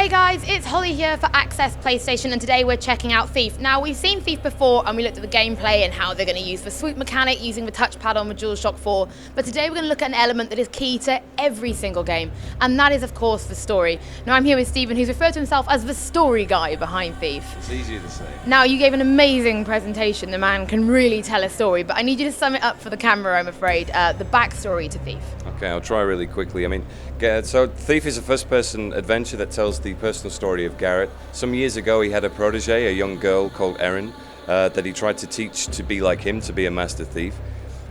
guys, it's Hollie here for Access PlayStation, and today we're checking out Thief. Now, we've seen Thief before and we looked at the gameplay and how they're going to use the swoop mechanic using the touchpad on the DualShock 4, but today we're going to look at an element that is key to every single game, and that is of course the story. Now I'm here with Stephen, who's referred to himself as the story guy behind Thief. It's easier to say. Now, you gave an amazing presentation. The man can really tell a story, but I need you to sum it up for the camera, I'm afraid, the backstory to Thief. Okay, I'll try really quickly. So Thief is a first-person adventure that tells the personal story of Garrett. Some years ago, he had a protege, a young girl called Erin, that he tried to teach to be like him, to be a master thief.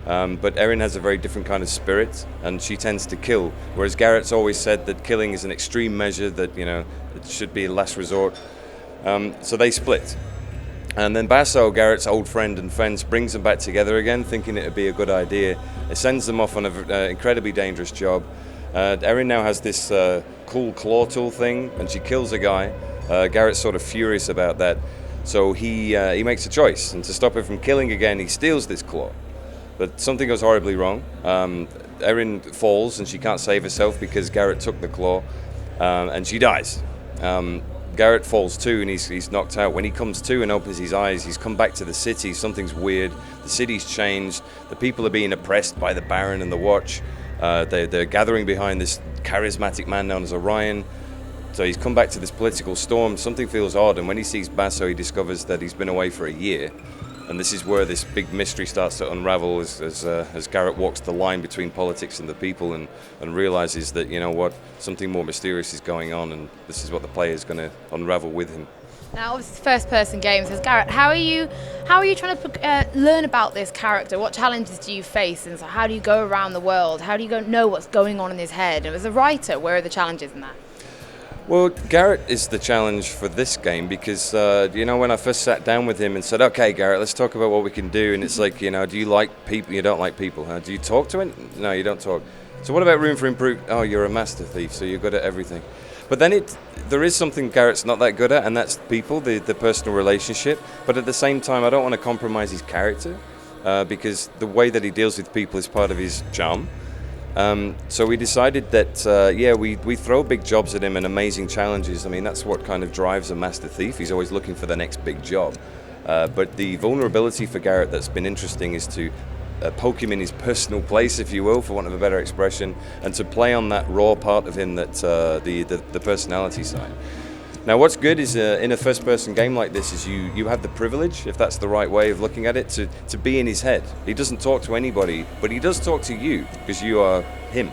But Erin has a very different kind of spirit, and she tends to kill, whereas Garrett's always said that killing is an extreme measure, that, it should be a last resort. So they split. And then Basso, Garrett's old friend and fence, brings them back together again, thinking it would be a good idea. It sends them off on an incredibly dangerous job. Erin now has this cool claw tool thing, and she kills a guy. Garrett's sort of furious about that, so he makes a choice, and to stop her from killing again, he steals this claw. But something goes horribly wrong. Erin falls, and she can't save herself because Garrett took the claw, and she dies. Garrett falls too, and he's knocked out. When he comes to and opens his eyes, he's come back to the city. Something's weird. The city's changed. The people are being oppressed by the Baron and the Watch. They're gathering behind this charismatic man known as Orion. So he's come back to this political storm. Something feels odd, and when he sees Basso, he discovers that he's been away for a year. And this is where this big mystery starts to unravel as Garrett walks the line between politics and the people, and realizes that, something more mysterious is going on, and this is what the player is going to unravel with him. Now, obviously, it's first-person games. As Garrett, how are you trying to learn about this character? What challenges do you face, and so how do you go around the world? How do you know what's going on in his head? And as a writer, where are the challenges in that? Well, Garrett is the challenge for this game because, when I first sat down with him and said, okay, Garrett, let's talk about what we can do, and it's like, do you like people? You don't like people, huh? Do you talk to it? No, you don't talk. So what about room for improvement? Oh, you're a master thief, so you're good at everything. But then there is something Garrett's not that good at, and that's people, the personal relationship. But at the same time, I don't want to compromise his character because the way that he deals with people is part of his charm. So we decided that, we throw big jobs at him and amazing challenges. That's what kind of drives a master thief. He's always looking for the next big job. But the vulnerability for Garrett that's been interesting is to poke him in his personal place, if you will, for want of a better expression, and to play on that raw part of him, that the personality side. Now, what's good is in a first-person game like this is you have the privilege, if that's the right way of looking at it, to be in his head. He doesn't talk to anybody, but he does talk to you because you are him.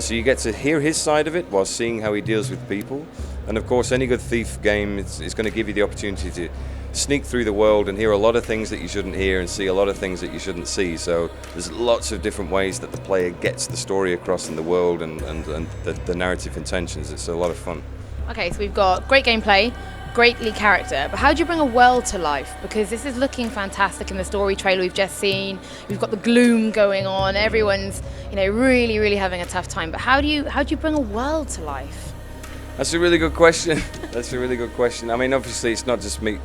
So you get to hear his side of it while seeing how he deals with people. And of course, any good Thief game is going to give you the opportunity to sneak through the world and hear a lot of things that you shouldn't hear and see a lot of things that you shouldn't see. So there's lots of different ways that the player gets the story across in the world and the narrative intentions. It's a lot of fun. Okay, so we've got great gameplay, great lead character, but how do you bring a world to life? Because this is looking fantastic in the story trailer we've just seen. We've got the gloom going on. Everyone's, really, really having a tough time. But how do you bring a world to life? That's a really good question. That's a really good question. Obviously, it's not just me.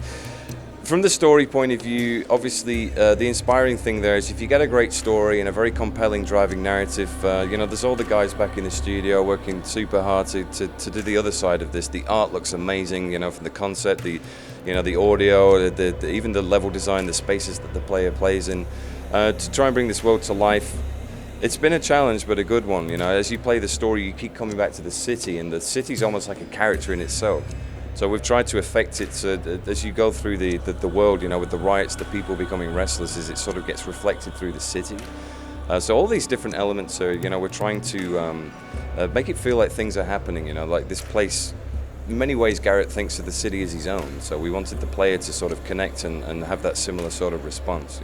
From the story point of view, obviously, the inspiring thing there is if you get a great story and a very compelling driving narrative, there's all the guys back in the studio working super hard to do the other side of this. The art looks amazing, from the concept, the audio, even the level design, the spaces that the player plays in, to try and bring this world to life. It's been a challenge, but a good one. As you play the story, you keep coming back to the city, and the city's almost like a character in itself. So we've tried to affect it so that as you go through the world, with the riots, the people becoming restless, as it sort of gets reflected through the city. So all these different elements are, we're trying to make it feel like things are happening, like this place. In many ways, Garrett thinks of the city as his own. So we wanted the player to sort of connect and have that similar sort of response.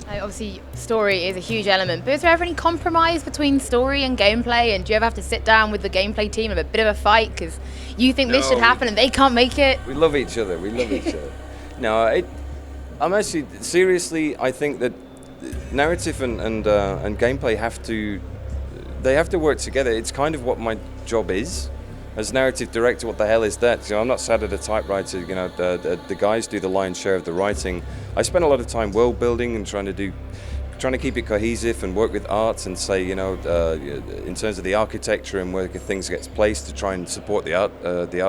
Obviously, story is a huge element, but is there ever any compromise between story and gameplay? And do you ever have to sit down with the gameplay team and have a bit of a fight because you think this should happen and they can't make it? We love each other. No, I'm actually, seriously, I think that narrative and gameplay have to work together. It's kind of what my job is. As narrative director, what the hell is that? I'm not sat at a typewriter, the guys do the lion's share of the writing. I spend a lot of time world building and trying to trying to keep it cohesive and work with art and say, you know, in terms of the architecture and where things get placed to try and support the art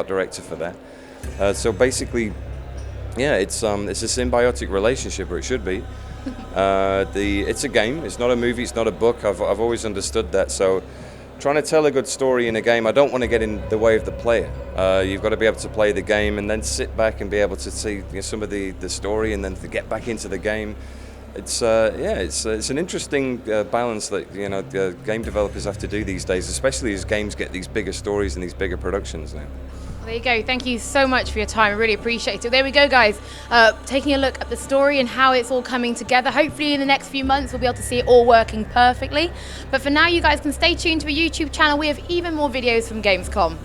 director for that. So basically, yeah, it's a symbiotic relationship, or it should be. It's a game. It's not a movie. It's not a book. I've always understood that. So, trying to tell a good story in a game, I don't want to get in the way of the player. You've got to be able to play the game and then sit back and be able to see, you know, some of the story, and then to get back into the game. It's an interesting balance that, you know, game developers have to do these days, especially as games get these bigger stories and these bigger productions now. There you go. Thank you so much for your time. I really appreciate it. There we go, guys. Taking a look at the story and how it's all coming together. Hopefully in the next few months we'll be able to see it all working perfectly. But for now, you guys can stay tuned to a YouTube channel. We have even more videos from Gamescom.